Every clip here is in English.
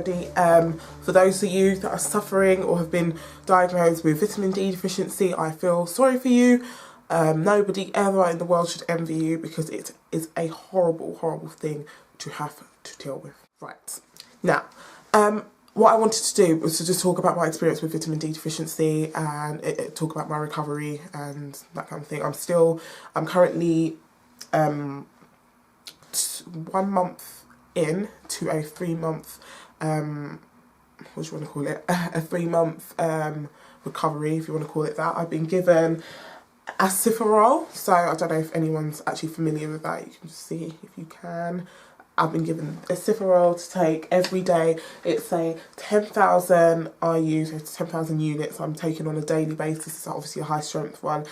everybody. For those of you that are suffering or have been diagnosed with vitamin D deficiency, I feel sorry for you. Nobody ever in the world should envy you, because it is a horrible, horrible thing to have to deal with. Right, now, what I wanted to do was to just talk about my experience with vitamin D deficiency and talk about my recovery and that kind of thing. I'm currently 1 month in to a 3-month, what do you want to call it, a 3-month recovery, if you want to call it that. I've been given Acifurol, so I don't know if anyone's actually familiar with that. You can just see if you can. I've been given Acifurol to take every day. It's a 10,000 IU, so it's 10,000 units I'm taking on a daily basis. It's obviously a high strength one.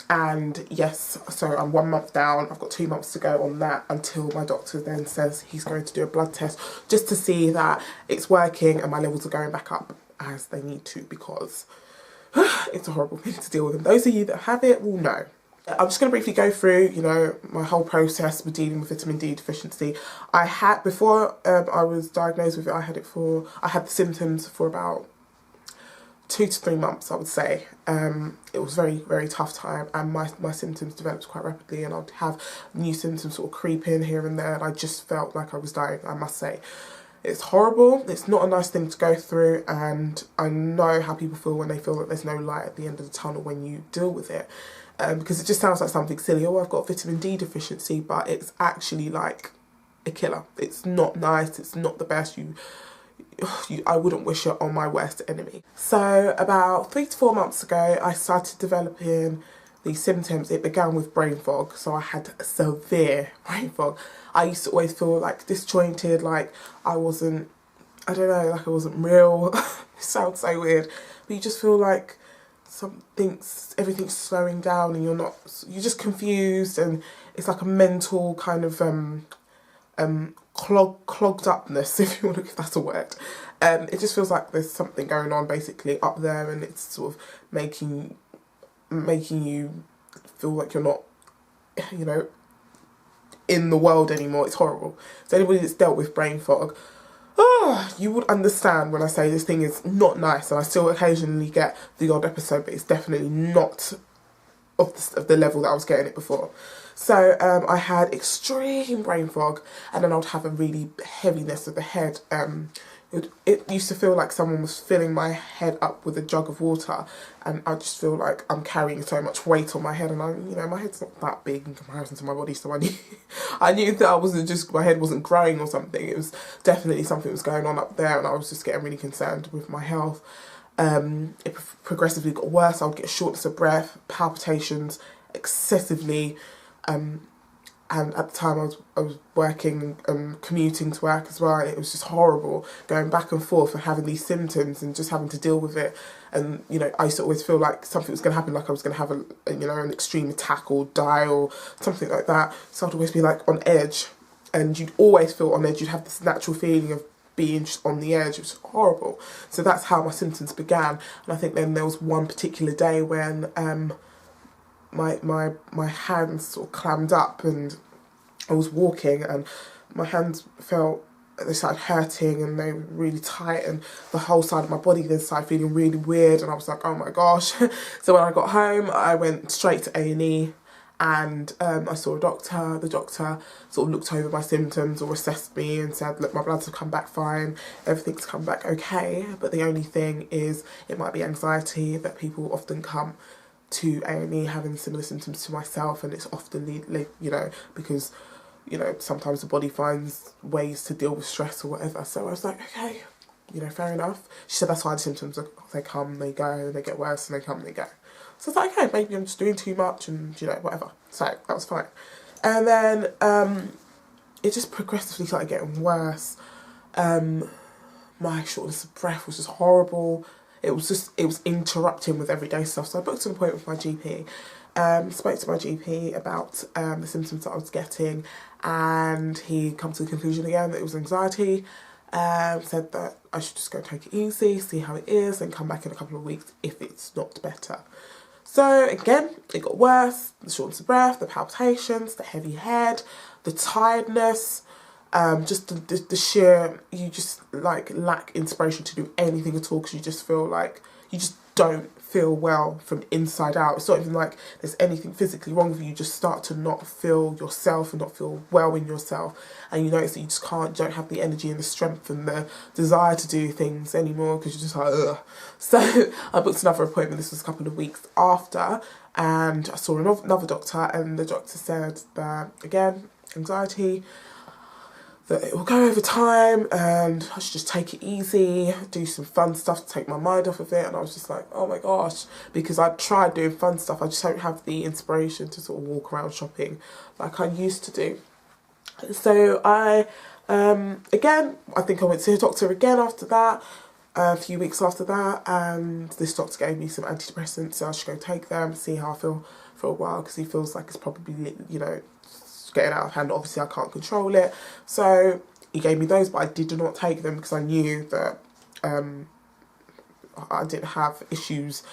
And yes, so I'm 1 month down. I've got 2 months to go on that until my doctor then says he's going to do a blood test just to see that it's working and my levels are going back up as they need to, because it's a horrible thing to deal with. And those of you that have it will know. I'm just going to briefly go through, you know, my whole process with dealing with vitamin D deficiency. I had, before I was diagnosed with it, I had the symptoms for about 2 to 3 months, I would say. It was very, very tough time, and my symptoms developed quite rapidly, and I'd have new symptoms sort of creep in here and there, and I just felt like I was dying, I must say. It's horrible, it's not a nice thing to go through, and I know how people feel when they feel that there's no light at the end of the tunnel when you deal with it. Because it just sounds like something silly. Oh, I've got vitamin D deficiency, but it's actually like a killer. It's not nice, it's not the best. I wouldn't wish it on my worst enemy. So about 3 to 4 months ago, I started developing these symptoms. It began with brain fog. So I had severe brain fog. I used to always feel like disjointed, like I wasn't real. It sounds so weird, but you just feel like everything's slowing down, and you're just confused, and it's like a mental kind of clogged upness, if you want to, if that's a word. It just feels like there's something going on basically up there, and it's sort of making you feel like you're not, you know, in the world anymore. It's horrible. So anybody that's dealt with brain fog, you would understand when I say this thing is not nice, and I still occasionally get the odd episode, but it's definitely not of the level that I was getting it before. So I had extreme brain fog, and then I would have a really heaviness of the head. It used to feel like someone was filling my head up with a jug of water, and I just feel like I'm carrying so much weight on my head, and my head's not that big in comparison to my body, so I knew that my head wasn't growing or something. It was definitely something was going on up there, and I was just getting really concerned with my health. It progressively got worse. I would get shortness of breath, palpitations excessively, and at the time I was working and commuting to work as well, and it was just horrible going back and forth and having these symptoms and just having to deal with it. And you know, I used to always feel like something was going to happen, like I was going to have an extreme attack or die or something like that. So I'd always be like on edge, and you'd always feel on edge. You'd have this natural feeling of being just on the edge. It was horrible. So that's how my symptoms began. And I think then there was one particular day when my hands sort of clammed up, and I was walking, and my hands they started hurting, and they were really tight, and the whole side of my body then started feeling really weird, and I was like, oh my gosh. So when I got home, I went straight to A&E, and I saw a doctor. The doctor sort of looked over my symptoms or assessed me and said, look, my bloods have come back fine, everything's come back okay, but the only thing is it might be anxiety, that people often come to A&E having similar symptoms to myself, and it's often because sometimes the body finds ways to deal with stress or whatever. So I was like, okay, fair enough. She said that's why the symptoms they come, they go, and they get worse, and they come, and they go. So I was like, okay, maybe I'm just doing too much, and whatever. So that was fine. And then it just progressively started getting worse. My shortness of breath was just horrible. It was interrupting with everyday stuff. So I booked an appointment with my GP, spoke to my GP about the symptoms that I was getting, and he come to the conclusion again that it was anxiety. Said that I should just go take it easy, see how it is, and come back in a couple of weeks if it's not better. So again, it got worse. The shortness of breath, the palpitations, the heavy head, the tiredness. just the sheer, you just like lack inspiration to do anything at all, because you just feel like you just don't feel well from inside out. It's not even like there's anything physically wrong with you. You just start to not feel yourself and not feel well in yourself, and you notice that you just don't have the energy and the strength and the desire to do things anymore, because you're just like, ugh. So I booked another appointment. This was a couple of weeks after, and I saw another doctor, and the doctor said that, again, anxiety, that it will go over time and I should just take it easy, do some fun stuff to take my mind off of it. And I was just like, oh my gosh, because I tried doing fun stuff, I just don't have the inspiration to sort of walk around shopping like I used to do. So I, again, I think I went to the doctor again after that, a few weeks after that, and this doctor gave me some antidepressants, so I should go take them, see how I feel for a while, because he feels like it's probably, you know, getting out of hand. Obviously I can't control it, so he gave me those, but I did not take them because I knew that I didn't have issues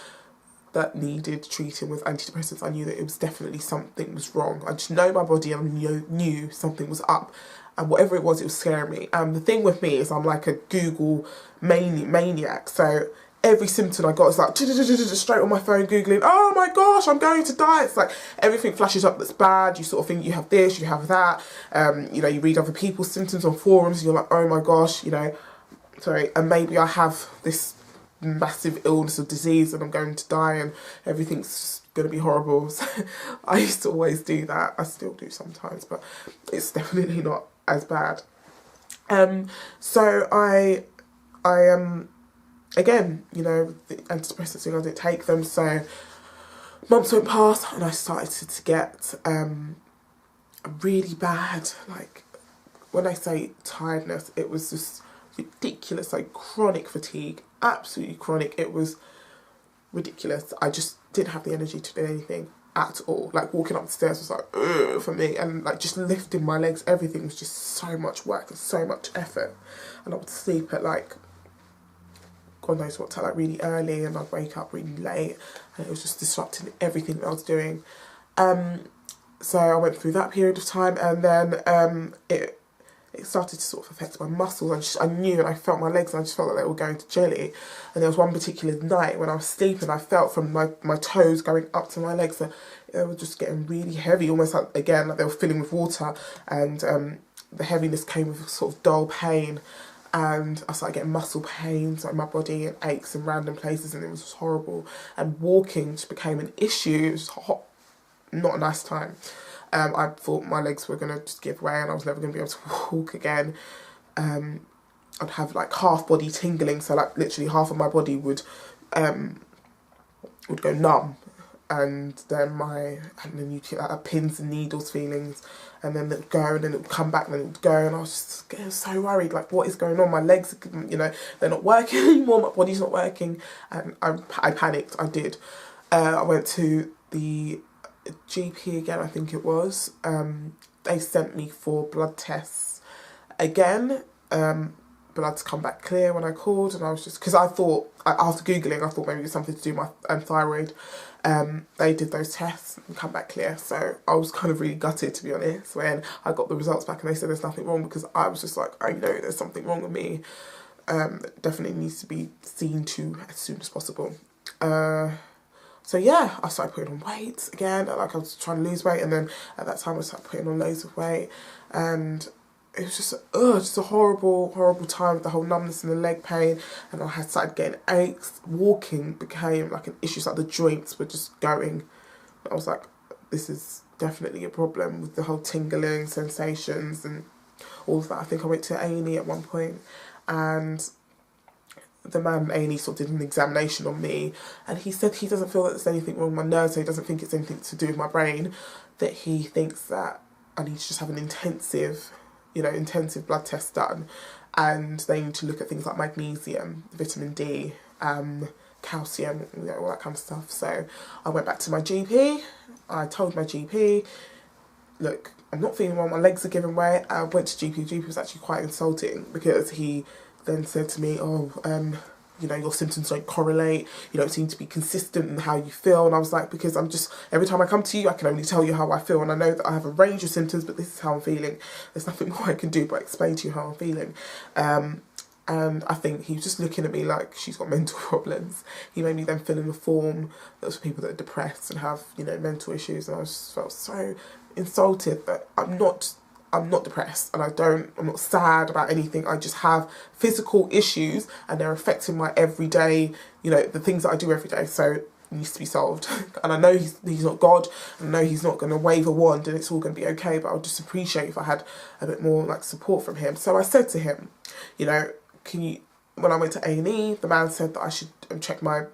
that needed treating with antidepressants. I knew that it was definitely something was wrong. I just know my body, and I knew something was up, and whatever it was scaring me. And the thing with me is I'm like a Google maniac, so every symptom I got is like straight on my phone googling, oh my gosh, I'm going to die. It's like everything flashes up that's bad. You sort of think you have this, you have that, you know, you read other people's symptoms on forums and you're like, oh my gosh, you know, sorry, and maybe I have this massive illness or disease and I'm going to die and everything's going to be horrible. So I used to always do that. I still do sometimes, but it's definitely not as bad. So I again, you know, the antidepressants thing, I didn't take them, so months went past and I started to get a really bad, like, when I say tiredness, it was just ridiculous, like chronic fatigue, absolutely chronic. It was ridiculous. I just didn't have the energy to do anything at all. Like walking up the stairs was like, ugh, for me, and like just lifting my legs, everything was just so much work and so much effort. And I would sleep at like, God knows what time, like really early, and I'd wake up really late, and it was just disrupting everything that I was doing. So I went through that period of time, and then it started to sort of affect my muscles. I knew, and I felt my legs, and I just felt like they were going to jelly. And there was one particular night when I was sleeping, I felt from my toes going up to my legs that they were just getting really heavy, almost like, again, like they were filling with water, and the heaviness came with a sort of dull pain. And I started getting muscle pains in my body and aches in random places, and it was just horrible. And walking just became an issue. It was hot, not a nice time. I thought my legs were going to just give way and I was never going to be able to walk again. I'd have like half body tingling, so like literally half of my body would go numb, and then you get like pins and needles feelings, and then it would go, and then it would come back, and then it would go, and I was just getting so worried, like what is going on? My legs, you know, they're not working anymore, my body's not working, and I panicked. I did. I went to the GP again, I think it was. They sent me for blood tests again. Blood's come back clear when I called, and I was just, because I thought, after Googling, I thought maybe it was something to do with my thyroid. They did those tests and come back clear, so I was kind of really gutted, to be honest, when I got the results back and they said there's nothing wrong, because I was just like, I know there's something wrong with me. That definitely needs to be seen to as soon as possible. So yeah, I started putting on weight again, like I was trying to lose weight, and then at that time I started putting on loads of weight, and it was just a horrible, horrible time with the whole numbness and the leg pain, and I had started getting aches. Walking became like an issue, so like the joints were just going. I was like, this is definitely a problem with the whole tingling sensations and all of that. I think I went to A&E at one point, and the man in A&E sort of did an examination on me, and he said he doesn't feel that there's anything wrong with my nerves, so he doesn't think it's anything to do with my brain, that he thinks that I need to just have an intensive blood test done, and they need to look at things like magnesium, vitamin D, calcium, you know, all that kind of stuff. So I went back to my GP. I told my GP, look, I'm not feeling well, my legs are giving way. I went to GP. GP was actually quite insulting, because he then said to me, oh, you know, your symptoms don't correlate, you don't seem to be consistent in how you feel. And I was like, because I'm just, every time I come to you, I can only tell you how I feel, and I know that I have a range of symptoms, but this is how I'm feeling. There's nothing more I can do but explain to you how I'm feeling. And I think he was just looking at me like she's got mental problems. He made me then fill in a form that was for people that are depressed and have, you know, mental issues, and I just felt so insulted that I'm not depressed, and I'm not sad about anything. I just have physical issues, and they're affecting my everyday, you know, the things that I do every day. So it needs to be solved. And I know he's not God, and I know he's not going to wave a wand and it's all going to be okay, but I would just appreciate if I had a bit more like support from him. So I said to him, you know, when I went to A&E, the man said that I should check my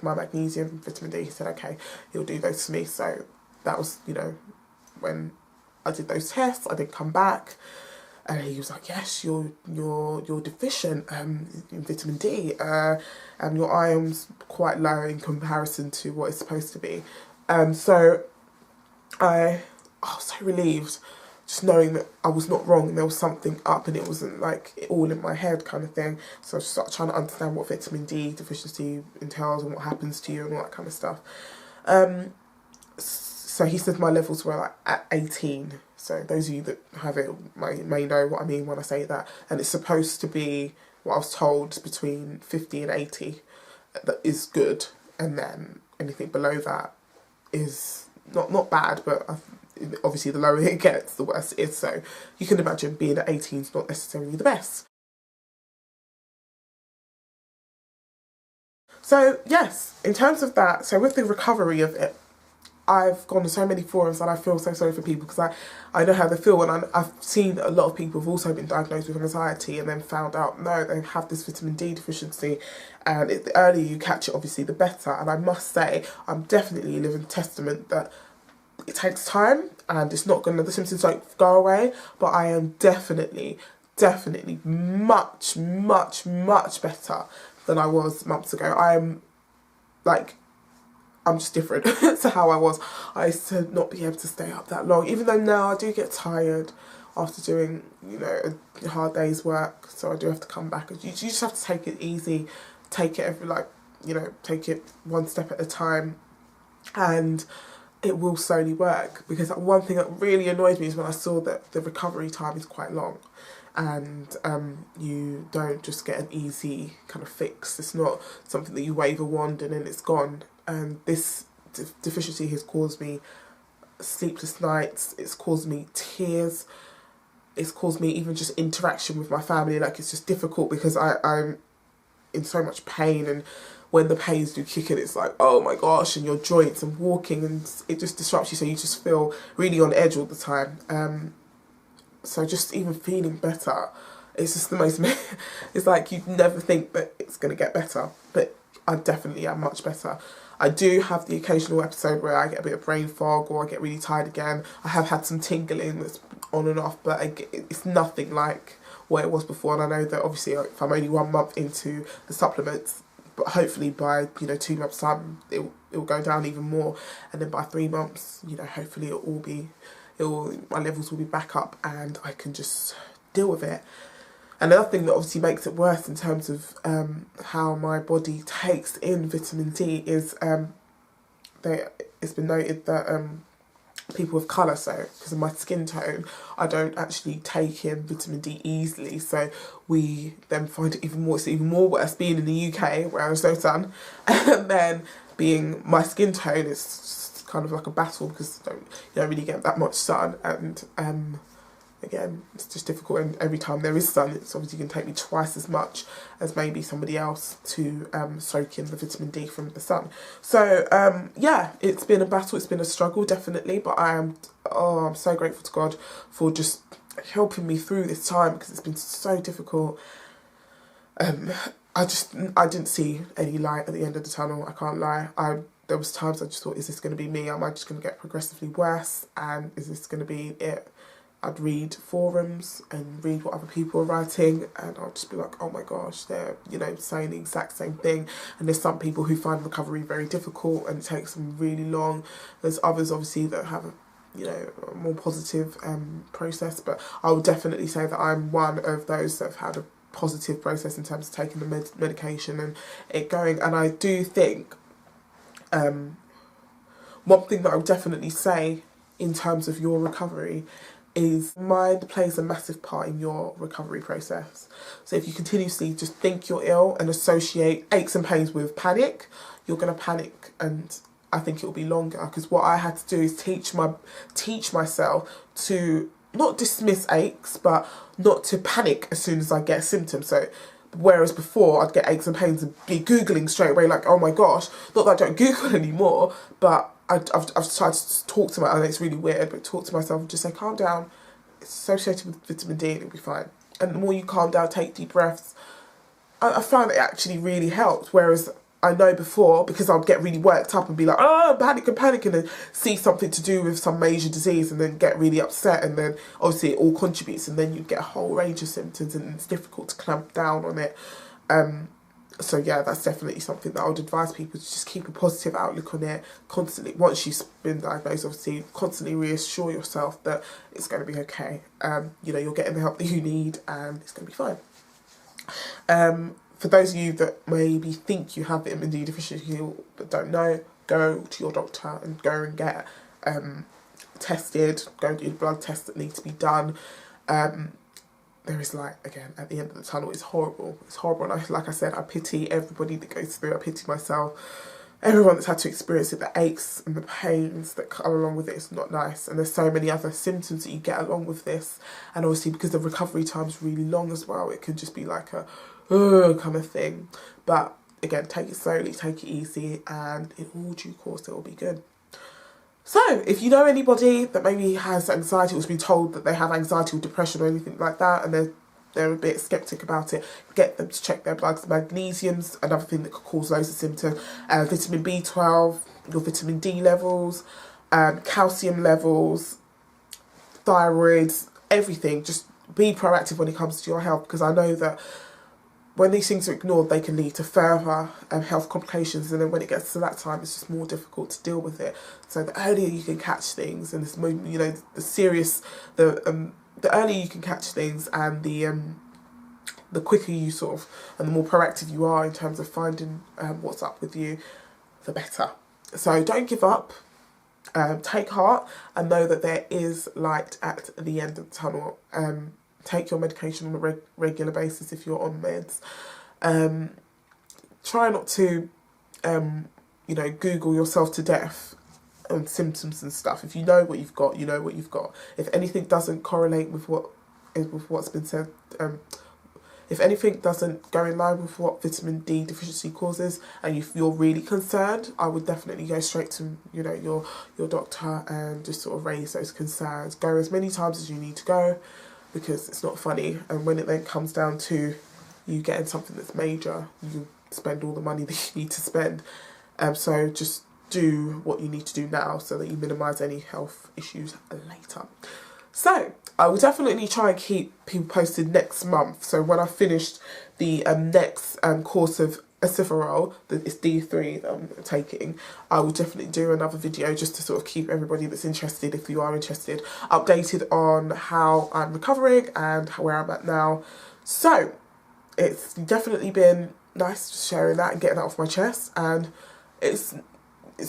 magnesium, vitamin D. He said, okay, he'll do those for me. So that was, you know, when I did those tests, I did come back, and he was like, yes, you're deficient in vitamin D, and your iron's quite low in comparison to what it's supposed to be. So I was so relieved, just knowing that I was not wrong and there was something up, and it wasn't like all in my head kind of thing. So I was just trying to understand what vitamin D deficiency entails and what happens to you and all that kind of stuff. So he said my levels were like at 18. So those of you that have it may know what I mean when I say that. And it's supposed to be, what I was told, between 50 and 80. That is good. And then anything below that is not bad, but obviously the lower it gets, the worse it is. So you can imagine being at 18 is not necessarily the best. So yes, in terms of that, so with the recovery of it, I've gone to so many forums and I feel so sorry for people, because I know how they feel, and I've seen a lot of people have also been diagnosed with anxiety and then found out, no, they have this vitamin D deficiency, and the earlier you catch it, obviously, the better. And I must say, I'm definitely a living testament that it takes time, and it's not the symptoms don't go away, but I am definitely much better than I was months ago. I'm just different to how I was. I used to not be able to stay up that long, even though now I do get tired after doing, you know, a hard day's work. So I do have to come back. You just have to take it easy, take it take it one step at a time, and it will slowly work. Because one thing that really annoyed me is when I saw that the recovery time is quite long, and you don't just get an easy kind of fix. It's not something that you wave a wand and then it's gone. And this deficiency has caused me sleepless nights, it's caused me tears, it's caused me even just interaction with my family. Like, it's just difficult because I'm in so much pain, and when the pains do kick in, it's like, oh my gosh, and your joints and walking, and it just disrupts you, so you just feel really on edge all the time. So just even feeling better, it's just the most, it's like you'd never think that it's going to get better, but I definitely am much better. I do have the occasional episode where I get a bit of brain fog or I get really tired again. I have had some tingling that's on and off, but it's nothing like what it was before. And I know that obviously if I'm only 1 month into the supplements, but hopefully by, 2 months time it will go down even more, and then by 3 months, hopefully my levels will be back up and I can just deal with it. Another thing that obviously makes it worse in terms of how my body takes in vitamin D is it's been noted that people with colour, so because of my skin tone, I don't actually take in vitamin D easily, so we then find it even more worse being in the UK where there's no sun, and then being my skin tone is just kind of like a battle because you don't really get that much sun, and again, it's just difficult, and every time there is sun, it's obviously going to take me twice as much as maybe somebody else to soak in the vitamin D from the sun. So, yeah, it's been a battle, it's been a struggle, definitely, but I'm so grateful to God for just helping me through this time, because it's been so difficult. I didn't see any light at the end of the tunnel, I can't lie. There was times I just thought, is this going to be me? Am I just going to get progressively worse? And is this going to be it? I'd read forums and read what other people are writing, and I'd just be like, oh my gosh, they're, saying the exact same thing. And there's some people who find recovery very difficult and it takes them really long. There's others, obviously, that have a more positive process, but I would definitely say that I'm one of those that have had positive process in terms of taking the medication and it going. And I do think one thing that I would definitely say in terms of your recovery is mind plays a massive part in your recovery process. So if you continuously just think you're ill and associate aches and pains with panic, you're going to panic, and I think it will be longer. Because what I had to do is teach myself to not dismiss aches, but not to panic as soon as I get symptoms. So whereas before I'd get aches and pains and be Googling straight away, like, oh my gosh, not that I don't Google anymore, but I've tried to talk to and it's really weird, but talk to myself and just say, calm down, it's associated with vitamin D and it'll be fine. And the more you calm down, take deep breaths, I found it actually really helped. Whereas I know before, because I'd get really worked up and be like, oh, panic, and then see something to do with some major disease and then get really upset, and then obviously it all contributes, and then you get a whole range of symptoms and it's difficult to clamp down on it. So yeah, that's definitely something that I would advise people to just keep a positive outlook on it constantly. Once you've been diagnosed, obviously, constantly reassure yourself that it's going to be okay. You know, you're getting the help that you need and it's going to be fine. For those of you that maybe think you have vitamin D deficiency but don't know, go to your doctor and go and get tested, go and do the blood tests that need to be done. There is light, again, at the end of the tunnel. It's horrible. It's horrible. And like I said, I pity everybody that goes through it. I pity myself. Everyone that's had to experience it, the aches and the pains that come along with it, it's not nice. And there's so many other symptoms that you get along with this. And obviously, because the recovery time's really long as well, it can just be like a kind of thing. But again, take it slowly, take it easy, and in all due course, it will be good. So, if you know anybody that maybe has anxiety or has been told that they have anxiety or depression or anything like that, and they're a bit sceptic about it, get them to check their bloods. Magnesium's another thing that could cause loads of symptoms. Vitamin B12, your vitamin D levels, calcium levels, thyroid, everything. Just be proactive when it comes to your health, because I know that when these things are ignored, they can lead to further health complications, and then when it gets to that time, it's just more difficult to deal with it. So the earlier you can catch things, and this, you know, the earlier you can catch things, and the quicker you sort of, and the more proactive you are in terms of finding what's up with you, the better. So don't give up. Take heart and know that there is light at the end of the tunnel. Take your medication on a regular basis if you're on meds. Try not to, you know, Google yourself to death on symptoms and stuff. If you know what you've got, you know what you've got. If anything doesn't correlate with what's been said, if anything doesn't go in line with what vitamin D deficiency causes, and if you're really concerned, I would definitely go straight to, you know, your doctor and just sort of raise those concerns. Go as many times as you need to go, because it's not funny. And when it then comes down to you getting something that's major, you spend all the money that you need to spend. So just do what you need to do now so that you minimise any health issues later. So I will definitely try and keep people posted next month. So when I finished the next course of Acifurol, it's D3 that I'm taking, I will definitely do another video just to sort of keep everybody that's interested, if you are interested, updated on how I'm recovering and where I'm at now. So it's definitely been nice sharing that and getting that off my chest, and it's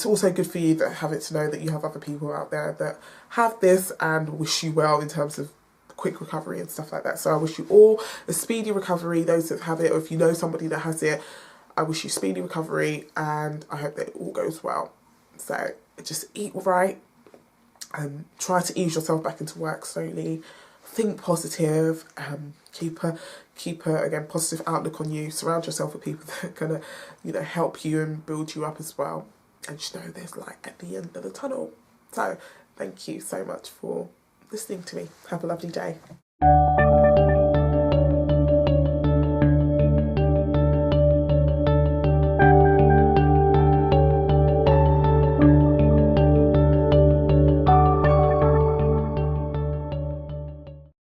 also good for you that have it to know that you have other people out there that have this and wish you well in terms of quick recovery and stuff like that. So I wish you all a speedy recovery, those that have it, or if you know somebody that has it, I wish you speedy recovery, and I hope that it all goes well. So just eat right, and try to ease yourself back into work slowly. Think positive, keep a again positive outlook on you. Surround yourself with people that are gonna, you know, help you and build you up as well. And just know there's light at the end of the tunnel. So thank you so much for listening to me. Have a lovely day.